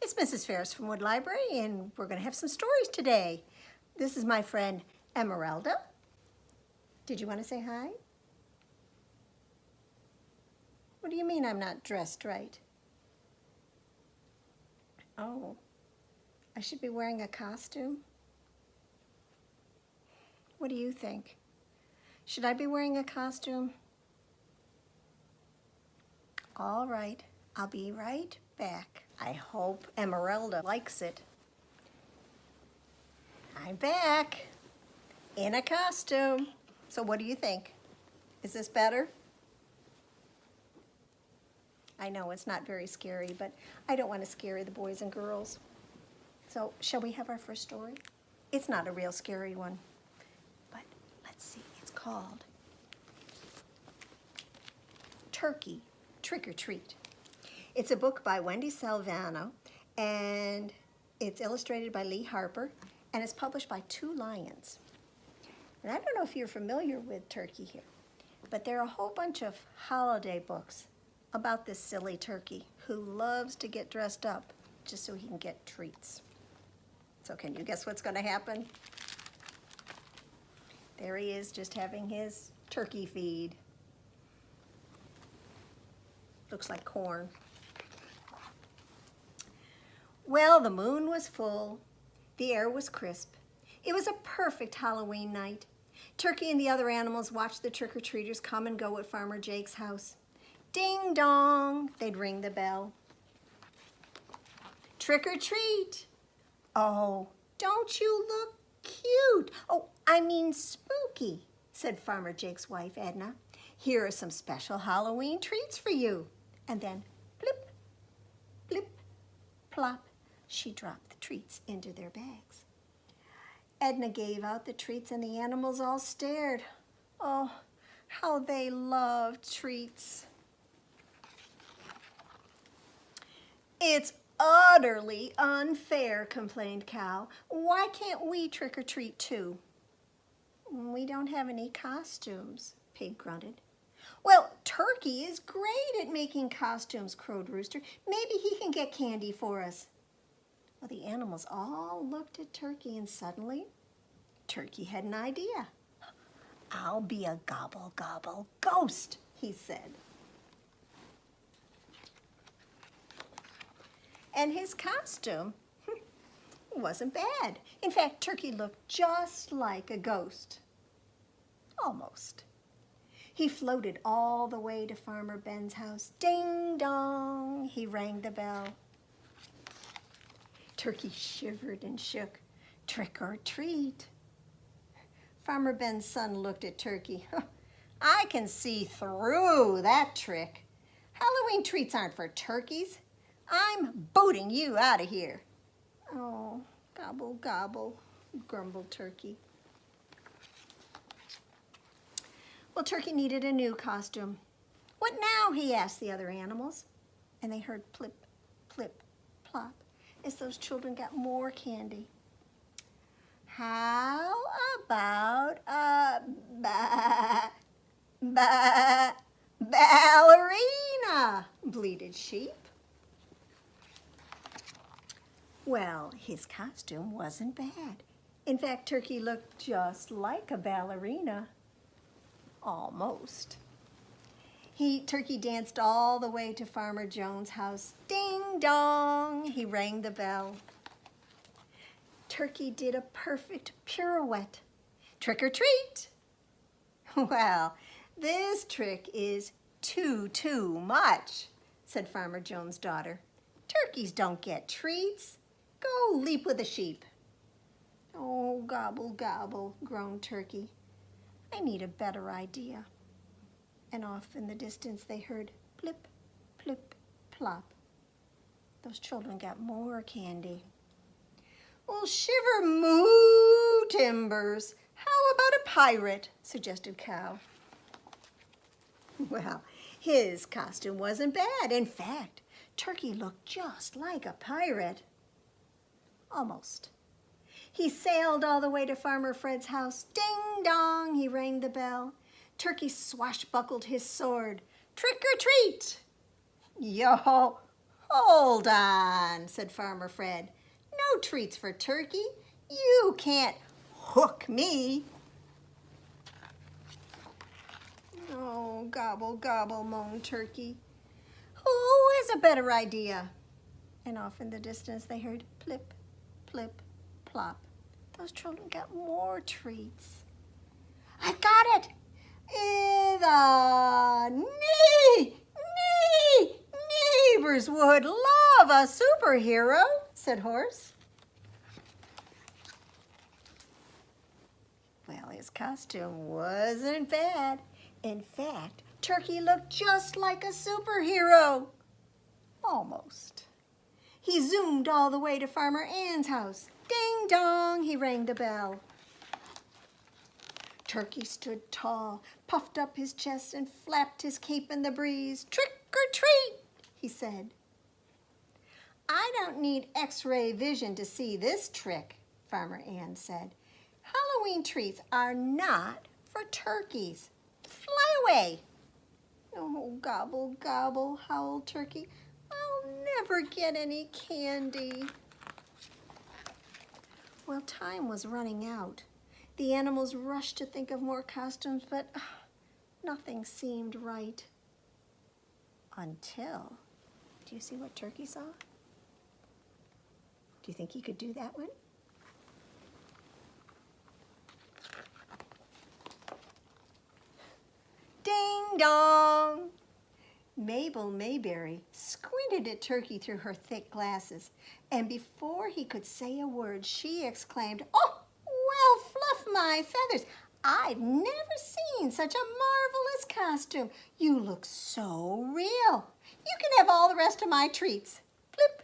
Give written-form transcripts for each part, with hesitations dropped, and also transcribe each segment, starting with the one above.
It's Mrs. Ferris from Wood Library, and we're going to have some stories today. This is my friend Emeralda. Did you want to say hi? What do you mean I'm not dressed right? Oh, I should be wearing a costume? What do you think? Should I be wearing a costume? All right, I'll be right back. I hope Emeralda likes it. I'm back in a costume. So what do you think? Is this better? I know it's not very scary, but I don't want to scare the boys and girls. So shall we have our first story? It's not a real scary one, but let's see. It's called Turkey Trick or Treat. It's a book by Wendi Silvano, and it's illustrated by Lee Harper, and it's published by Two Lions. And I don't know if you're familiar with turkey here, but there are a whole bunch of holiday books about this silly turkey who loves to get dressed up just so he can get treats. So can you guess what's going to happen? There he is, just having his turkey feed. Looks like corn. Well, the moon was full. The air was crisp. It was a perfect Halloween night. Turkey and the other animals watched the trick-or-treaters come and go at Farmer Jake's house. Ding dong, they'd ring the bell. Trick or treat. Oh, don't you look cute? Oh, I mean spooky, said Farmer Jake's wife, Edna. Here are some special Halloween treats for you. And then blip, blip, plop, she dropped the treats into their bags. Edna gave out the treats and the animals all stared. Oh, how they loved treats. It's utterly unfair, complained Cow. Why can't we trick or treat too? We don't have any costumes, Pig grunted. Well, Turkey is great at making costumes, crowed Rooster. Maybe he can get candy for us. Well, the animals all looked at Turkey, and suddenly Turkey had an idea. I'll be a gobble gobble ghost, he said. And his costume wasn't bad. In fact, Turkey looked just like a ghost. Almost. He floated all the way to Farmer Ben's house. Ding dong, he rang the bell. Turkey shivered and shook. Trick or treat. Farmer Ben's son looked at Turkey. I can see through that trick. Halloween treats aren't for turkeys. I'm booting you out of here. Oh, gobble, gobble, grumbled Turkey. Well, Turkey needed a new costume. What now? He asked the other animals. And they heard plip, plip, plop as those children got more candy. How about a ballerina? Bleated Sheep. Well, his costume wasn't bad. In fact, Turkey looked just like a ballerina. Almost. Turkey danced all the way to Farmer Jones' house. Ding dong, he rang the bell. Turkey did a perfect pirouette. Trick or treat. Well, this trick is too much, said Farmer Jones' daughter. Turkeys don't get treats. Go leap with the sheep. Oh, gobble, gobble, groaned Turkey. I need a better idea. And off in the distance they heard plip, plip, plop. Those children got more candy. Well, shiver moo timbers. How about a pirate? Suggested Cow. Well, his costume wasn't bad. In fact, Turkey looked just like a pirate. Almost. He sailed all the way to Farmer Fred's house. Ding dong, he rang the bell. Turkey swashbuckled his sword. Trick or treat! Yo Hold on, said Farmer Fred. No treats for Turkey. You can't hook me. Oh, gobble, gobble, moaned Turkey. Who has a better idea? And off in the distance they heard plip, plip, plop. Those children got more treats. I've got it! The neighbors would love a superhero, said Horse. Well, his costume wasn't bad. In fact, Turkey looked just like a superhero. Almost. He zoomed all the way to Farmer Ann's house. Ding dong, he rang the bell. Turkey stood tall, puffed up his chest, and flapped his cape in the breeze. Trick or treat, he said. I don't need X-ray vision to see this trick, Farmer Ann said. Halloween treats are not for turkeys. Fly away. Oh, gobble, gobble, howled Turkey. I'll never get any candy. Well, time was running out. The animals rushed to think of more costumes, but nothing seemed right. Until, do you see what Turkey saw? Do you think he could do that one? Ding dong! Mabel Mayberry squinted at Turkey through her thick glasses, and before he could say a word, she exclaimed, "Oh, well, fluff my feathers! I've never seen such a marvelous costume. You look so real. You can have all the rest of my treats." Plip,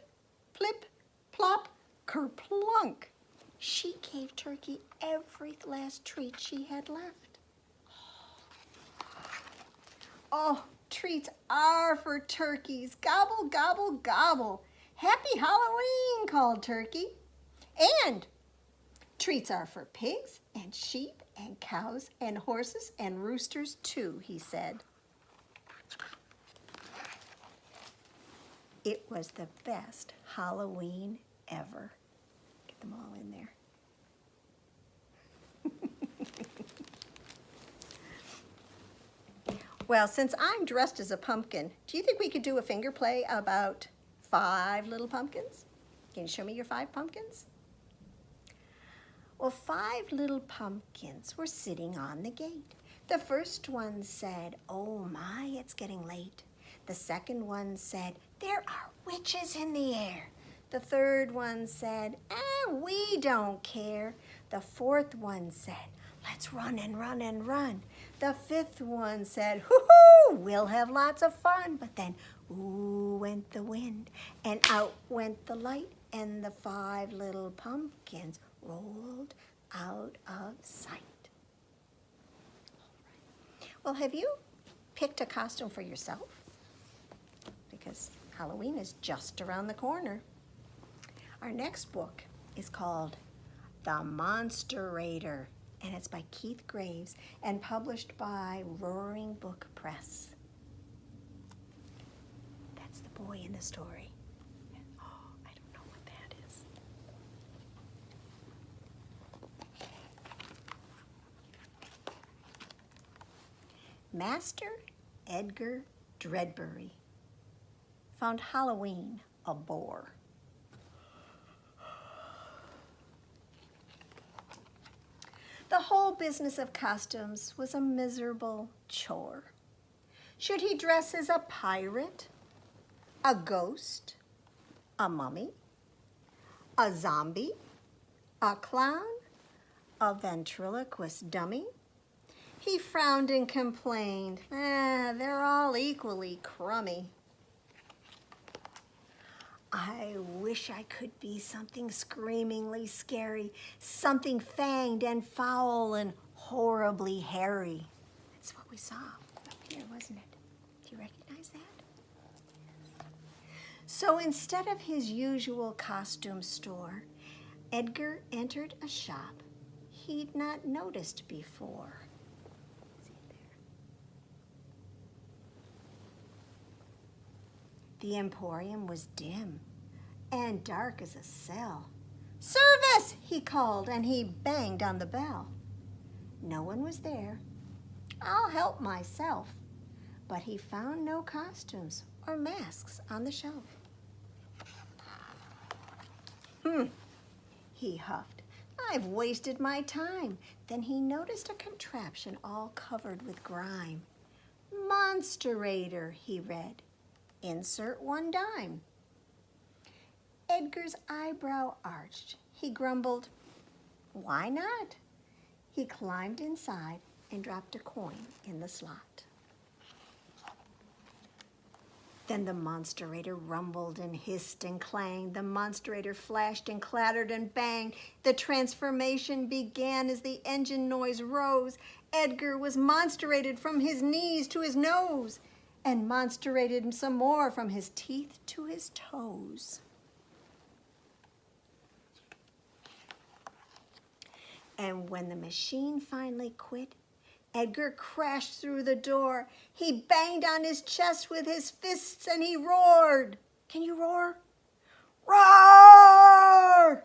plip, plop, kerplunk. She gave Turkey every last treat she had left. Oh, treats are for turkeys. Gobble, gobble, gobble. Happy Halloween, called Turkey. And treats are for pigs and sheep and cows and horses and roosters too, he said. It was the best Halloween ever. Get them all in there. Well, since I'm dressed as a pumpkin, do you think we could do a finger play about 5 little pumpkins? Can you show me your 5 pumpkins? Well, 5 little pumpkins were sitting on the gate. The first one said, "Oh my, it's getting late." The second one said, "There are witches in the air." The third one said, "We don't care." The fourth one said, "Let's run and run and run." The fifth one said, "Hoo-hoo, we'll have lots of fun." But then, ooh, went the wind, and out went the light, and the 5 little pumpkins rolled out of sight. Well, have you picked a costume for yourself? Because Halloween is just around the corner. Our next book is called The Monsterator, and it's by Keith Graves and published by Roaring Book Press. That's the boy in the story. Oh, I don't know what that is. Master Edgar Dreadbury found Halloween a bore. The whole business of costumes was a miserable chore. Should he dress as a pirate, a ghost, a mummy, a zombie, a clown, a ventriloquist dummy? He frowned and complained, they're all equally crummy. I wish I could be something screamingly scary, something fanged and foul and horribly hairy. That's what we saw up here, wasn't it? Do you recognize that? So instead of his usual costume store, Edgar entered a shop he'd not noticed before. See it there? The emporium was dim and dark as a cell. "Service!" he called, and he banged on the bell. No one was there. "I'll help myself." But he found no costumes or masks on the shelf. He huffed. "I've wasted my time." Then he noticed a contraption all covered with grime. "Monsterator," he read. "Insert 1 dime." Edgar's eyebrow arched. He grumbled, "Why not?" He climbed inside and dropped a coin in the slot. Then the Monsterator rumbled and hissed and clanged. The Monsterator flashed and clattered and banged. The transformation began as the engine noise rose. Edgar was monsterated from his knees to his nose, and monsterated some more from his teeth to his toes. And when the machine finally quit, Edgar crashed through the door. He banged on his chest with his fists and he roared. Can you roar? Roar!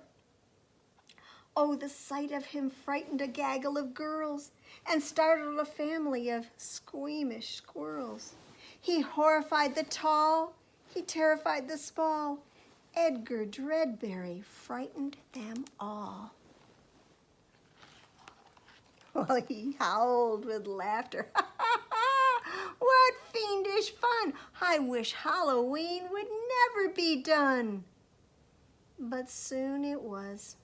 Oh, the sight of him frightened a gaggle of girls and startled a family of squeamish squirrels. He horrified the tall, he terrified the small. Edgar Dreadberry frightened them all. Well, he howled with laughter. What fiendish fun! I wish Halloween would never be done. But soon it was.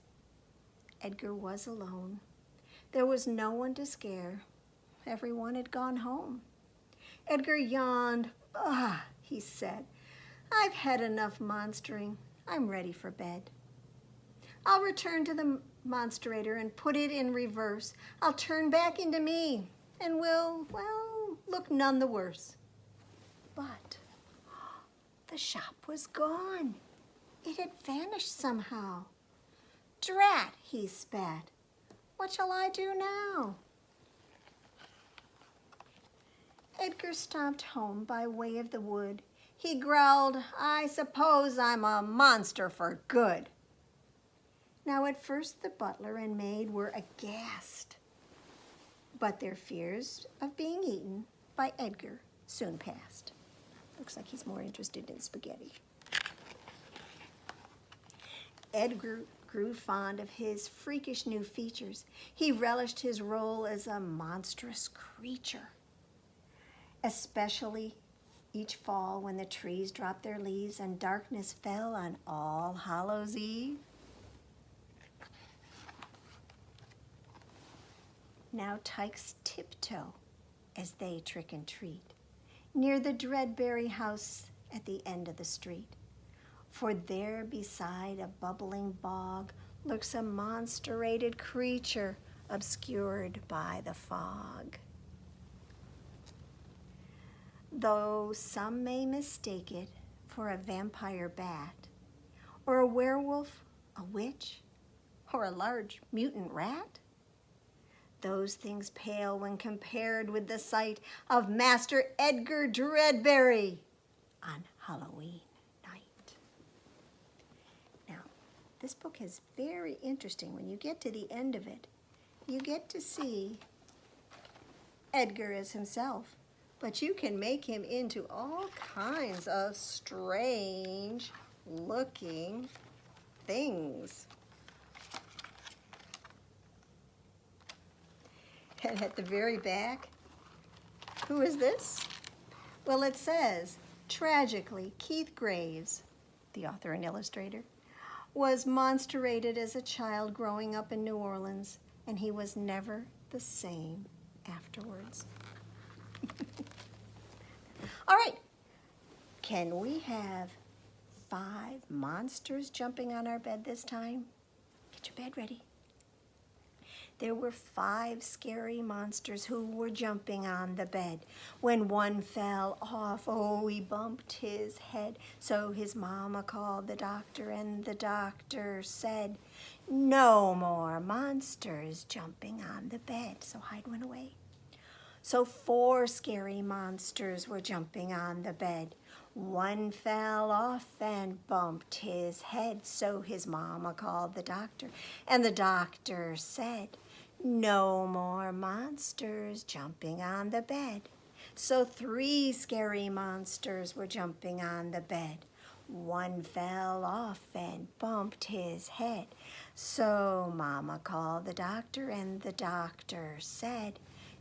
Edgar was alone. There was no one to scare. Everyone had gone home. Edgar yawned. "Ah," he said, "I've had enough monstering. I'm ready for bed. I'll return to the Monsterator and put it in reverse. I'll turn back into me and will, well, look none the worse." But the shop was gone. It had vanished somehow. "Drat," he spat. "What shall I do now?" Edgar stomped home by way of the wood. He growled, "I suppose I'm a monster for good." Now at first the butler and maid were aghast, but their fears of being eaten by Edgar soon passed. Looks like he's more interested in spaghetti. Edgar grew fond of his freakish new features. He relished his role as a monstrous creature, especially each fall when the trees dropped their leaves and darkness fell on All Hallows Eve. Now tykes tiptoe as they trick and treat near the Dreadberry house at the end of the street. For there beside a bubbling bog lurks a monsterated creature obscured by the fog. Though some may mistake it for a vampire bat, or a werewolf, a witch, or a large mutant rat, those things pale when compared with the sight of Master Edgar Dreadberry on Halloween night. Now, this book is very interesting. When you get to the end of it, you get to see Edgar as himself, but you can make him into all kinds of strange looking things. And at the very back, who is this? Well, it says, tragically, Keith Graves, the author and illustrator, was monsterated as a child growing up in New Orleans, and he was never the same afterwards. All right, can we have 5 monsters jumping on our bed this time? Get your bed ready. There were 5 scary monsters who were jumping on the bed. When one fell off, oh, he bumped his head. So his mama called the doctor, and the doctor said, "No more monsters jumping on the bed." So Hyde went away. So 4 scary monsters were jumping on the bed. One fell off and bumped his head, so his mama called the doctor, and the doctor said, "No more monsters jumping on the bed." So 3 scary monsters were jumping on the bed. One fell off and bumped his head. So Mama called the doctor, and the doctor said,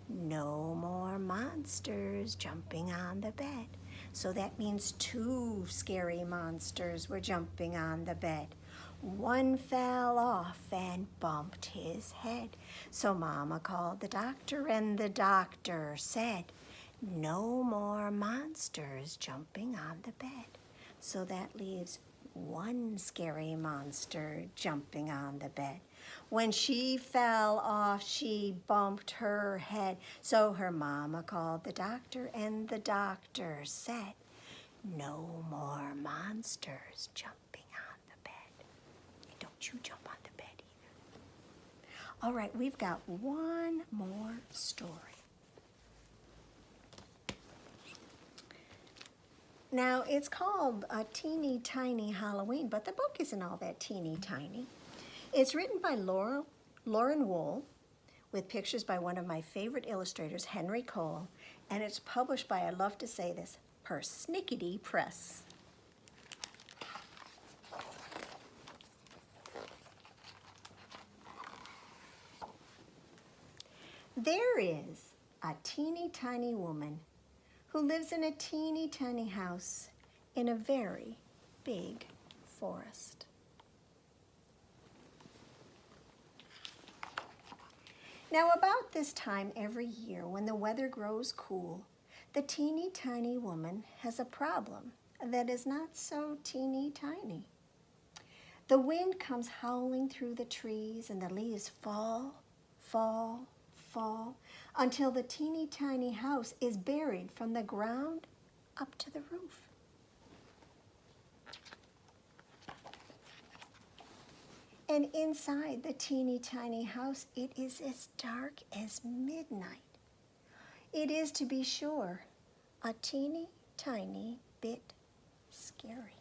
"No more monsters jumping on the bed." So that means 2 scary monsters were jumping on the bed. One fell off and bumped his head. So Mama called the doctor, and the doctor said, "No more monsters jumping on the bed." So that leaves 1 scary monster jumping on the bed. When she fell off, she bumped her head. So her mama called the doctor, and the doctor said, "No more monsters jumping on the bed." Don't you jump on the bed either. All right, we've got one more story. Now, it's called A Teeny Tiny Halloween, but the book isn't all that teeny tiny. It's written by Lauren Wohl, with pictures by one of my favorite illustrators, Henry Cole, and it's published by, I love to say this, Persnickety Press. There is a teeny tiny woman who lives in a teeny tiny house in a very big forest. Now, about this time every year, when the weather grows cool, the teeny tiny woman has a problem that is not so teeny tiny. The wind comes howling through the trees, and the leaves fall, fall, fall, until the teeny tiny house is buried from the ground up to the roof. And inside the teeny tiny house, it is as dark as midnight. It is, to be sure, a teeny tiny bit scary.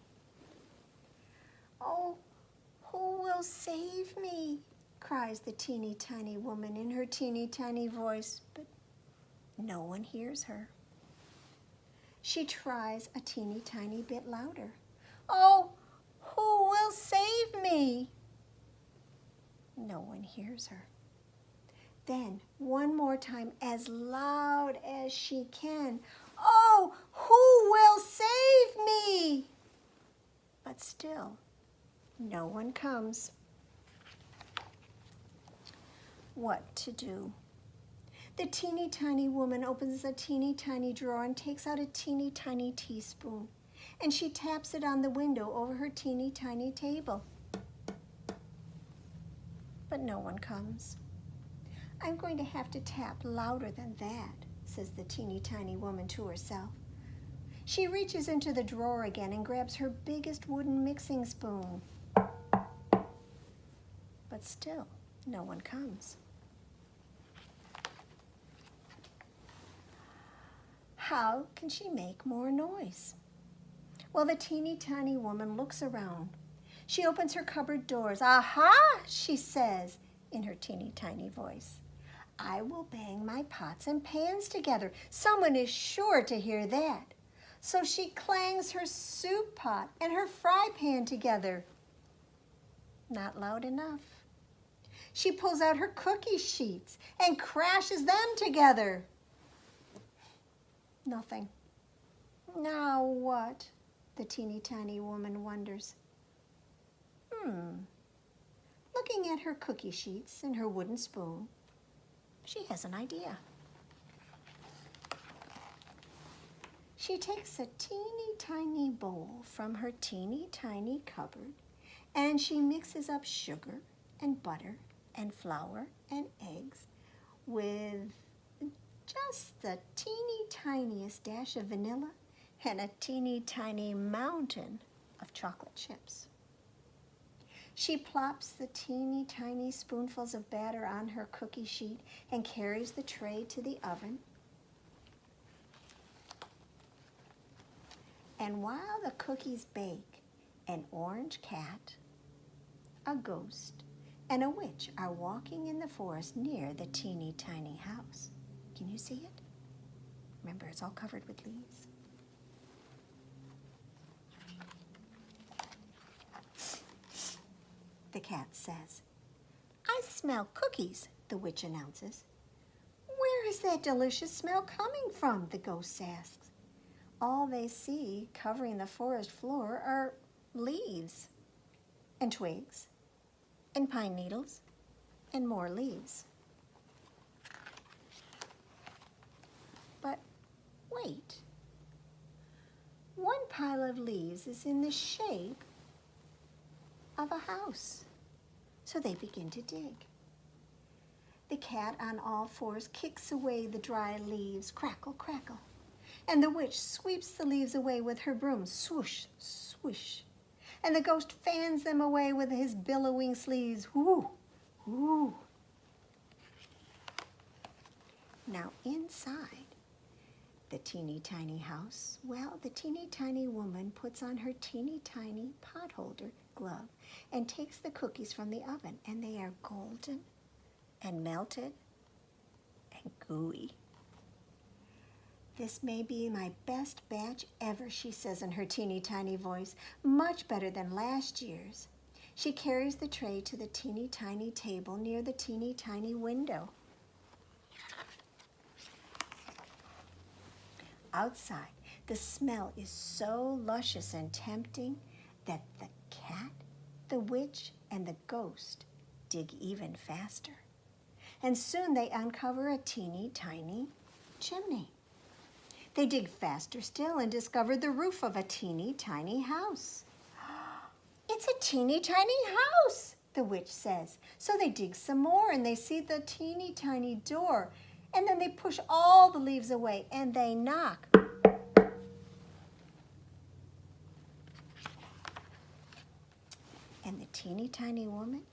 "Oh, who will save me?" cries the teeny tiny woman in her teeny tiny voice, but no one hears her. She tries a teeny tiny bit louder. "Oh, who will save me?" No one hears her. Then, one more time, as loud as she can, "Oh, who will save me?" But still, no one comes. What to do? The teeny tiny woman opens a teeny tiny drawer and takes out a teeny tiny teaspoon, and she taps it on the window over her teeny tiny table. But no one comes. "I'm going to have to tap louder than that," says the teeny tiny woman to herself. She reaches into the drawer again and grabs her biggest wooden mixing spoon. But still, no one comes. How can she make more noise? Well, the teeny tiny woman looks around. She opens her cupboard doors. "Aha!" she says in her teeny tiny voice. "I will bang my pots and pans together. Someone is sure to hear that." So she clangs her soup pot and her fry pan together. Not loud enough. She pulls out her cookie sheets and crashes them together. Nothing. Now what? The teeny tiny woman wonders. Looking at her cookie sheets and her wooden spoon, she has an idea. She takes a teeny tiny bowl from her teeny tiny cupboard, and she mixes up sugar and butter and flour and eggs with just the teeny tiniest dash of vanilla and a teeny tiny mountain of chocolate chips. She plops the teeny tiny spoonfuls of batter on her cookie sheet and carries the tray to the oven. And while the cookies bake, an orange cat, a ghost, and a witch are walking in the forest near the teeny tiny house. Can you see it? Remember, it's all covered with leaves. The cat says, "I smell cookies," the witch announces. "Where is that delicious smell coming from?" the ghost asks. All they see covering the forest floor are leaves and twigs and pine needles and more leaves. But wait, one pile of leaves is in the shape of a house. So they begin to dig. The cat on all fours kicks away the dry leaves, crackle, crackle. And the witch sweeps the leaves away with her broom, swoosh, swoosh. And the ghost fans them away with his billowing sleeves, whoo, whoo. Now inside the teeny tiny house, well, the teeny tiny woman puts on her teeny tiny potholder glove and takes the cookies from the oven, and they are golden and melted and gooey. "This may be my best batch ever," she says in her teeny tiny voice, "much better than last year's." She carries the tray to the teeny tiny table near the teeny tiny window. Outside, the smell is so luscious and tempting that the cat, the witch, and the ghost dig even faster. And soon they uncover a teeny tiny chimney. They dig faster still and discover the roof of a teeny tiny house. "It's a teeny tiny house," the witch says. So they dig some more and they see the teeny tiny door. And then they push all the leaves away and they knock. And the teeny tiny woman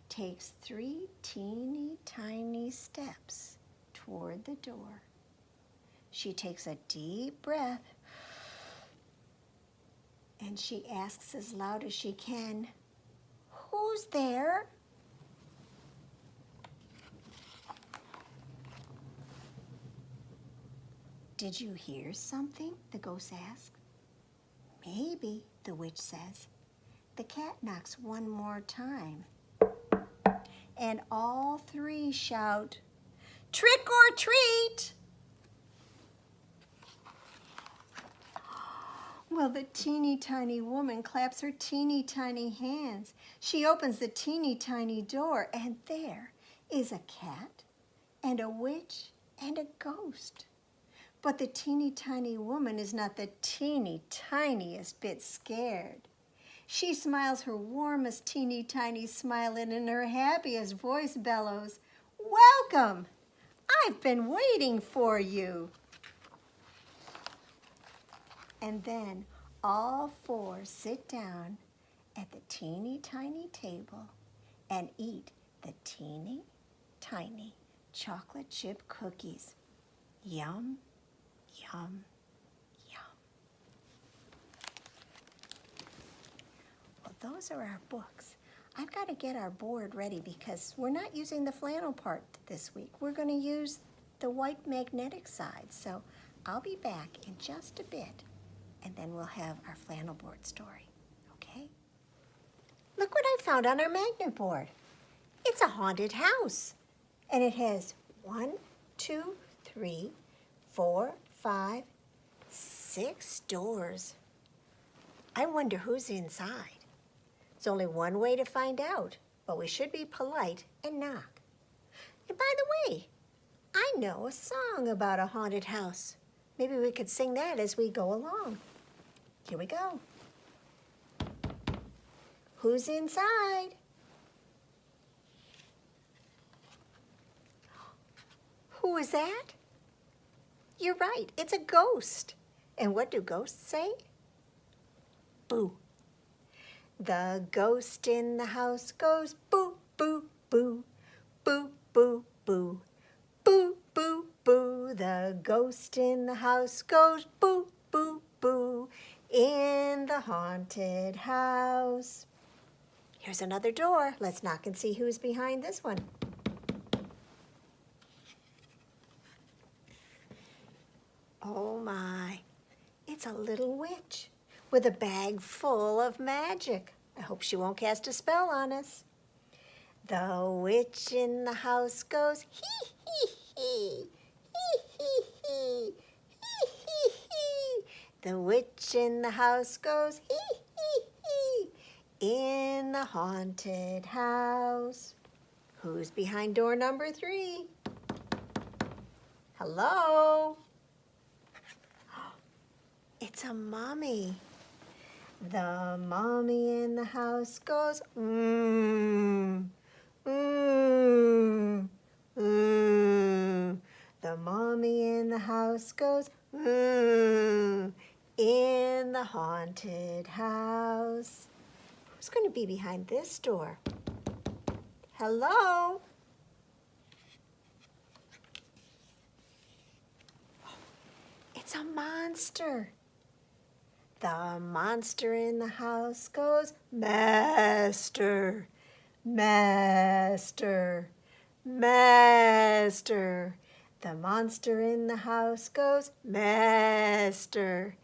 takes 3 teeny tiny steps toward the door. She takes a deep breath and she asks as loud as she can, "Who's there?" "Did you hear something?" the ghost asks. "Maybe," the witch says. The cat knocks one more time. And all 3 shout, "Trick or treat!" Well, the teeny tiny woman claps her teeny tiny hands. She opens the teeny tiny door, and there is a cat and a witch and a ghost. But the teeny tiny woman is not the teeny tiniest bit scared. She smiles her warmest teeny tiny smile, and in her happiest voice bellows, "Welcome! I've been waiting for you." And then all 4 sit down at the teeny tiny table and eat the teeny tiny chocolate chip cookies. Yum, yum, yum. Well, those are our books. I've got to get our board ready because we're not using the flannel part this week. We're going to use the white magnetic side. So I'll be back in just a bit, and then we'll have our flannel board story, okay? Look what I found on our magnet board. It's a haunted house, and it has 1, 2, 3, 4, 5, 6 doors. I wonder who's inside. There's only one way to find out, but we should be polite and knock. And by the way, I know a song about a haunted house. Maybe we could sing that as we go along. Here we go. Who's inside? Who is that? You're right, it's a ghost. And what do ghosts say? Boo. The ghost in the house goes boo, boo, boo, boo, boo, boo, boo, boo, boo. The ghost in the house goes boo, boo, boo. in the haunted house. Here's another door. Let's knock and see who's behind this one. Oh my, it's a little witch with a bag full of magic. I hope she won't cast a spell on us. The witch in the house goes hee hee hee, hee hee hee, hee hee hee. The witch in the house goes hee hee hee in the haunted house. Who's behind door number 3? Hello? It's a mommy. The mommy in the house goes The mommy in the house goes in the haunted house. Who's going to be behind this door? Hello? It's a monster. The monster in the house goes master, master, master. The monster in the house goes master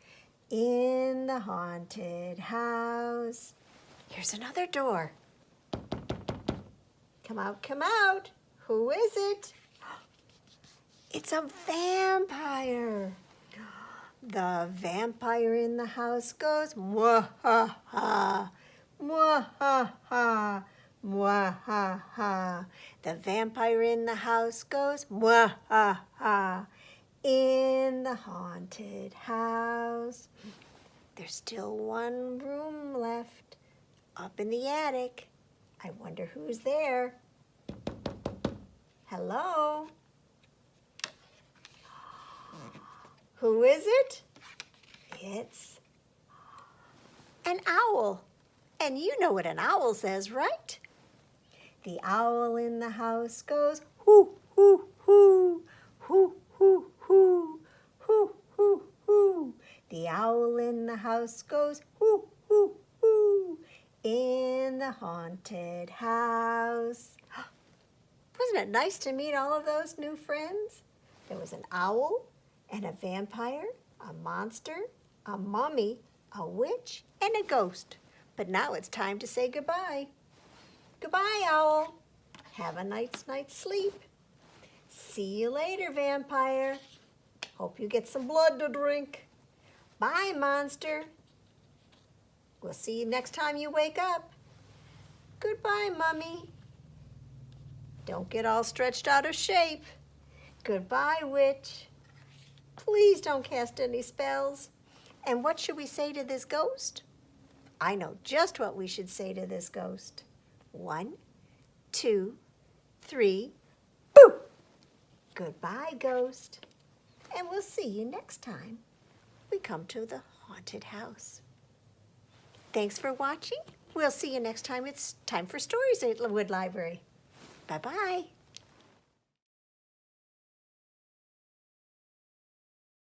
in the haunted house. Here's another door. Come out, come out. Who is it? It's a vampire. The vampire in the house goes mwahaha, mwahaha, mwahaha. The vampire in the house goes mwahaha in the haunted house. There's still one room left up in the attic. I wonder who's there. Hello? Who is it? It's an owl. And you know what an owl says, right? The owl in the house goes hoo, hoo, hoo, hoo, hoo, hoo, hoo, hoo, hoo. The owl in the house goes hoo, hoo, hoo, in the haunted house. Wasn't it nice to meet all of those new friends? There was an owl, and a vampire, a monster, a mummy, a witch, and a ghost. But now it's time to say goodbye. Goodbye, owl. Have a nice night's sleep. See you later, vampire. Hope you get some blood to drink. Bye, monster. We'll see you next time you wake up. Goodbye, mummy. Don't get all stretched out of shape. Goodbye, witch. Please don't cast any spells. And what should we say to this ghost? I know just what we should say to this ghost. 1, 2, 3, boo! Goodbye, ghost. And we'll see you next time we come to the haunted house. Thanks for watching. We'll see you next time. It's time for Stories at Wood Library. Bye-bye.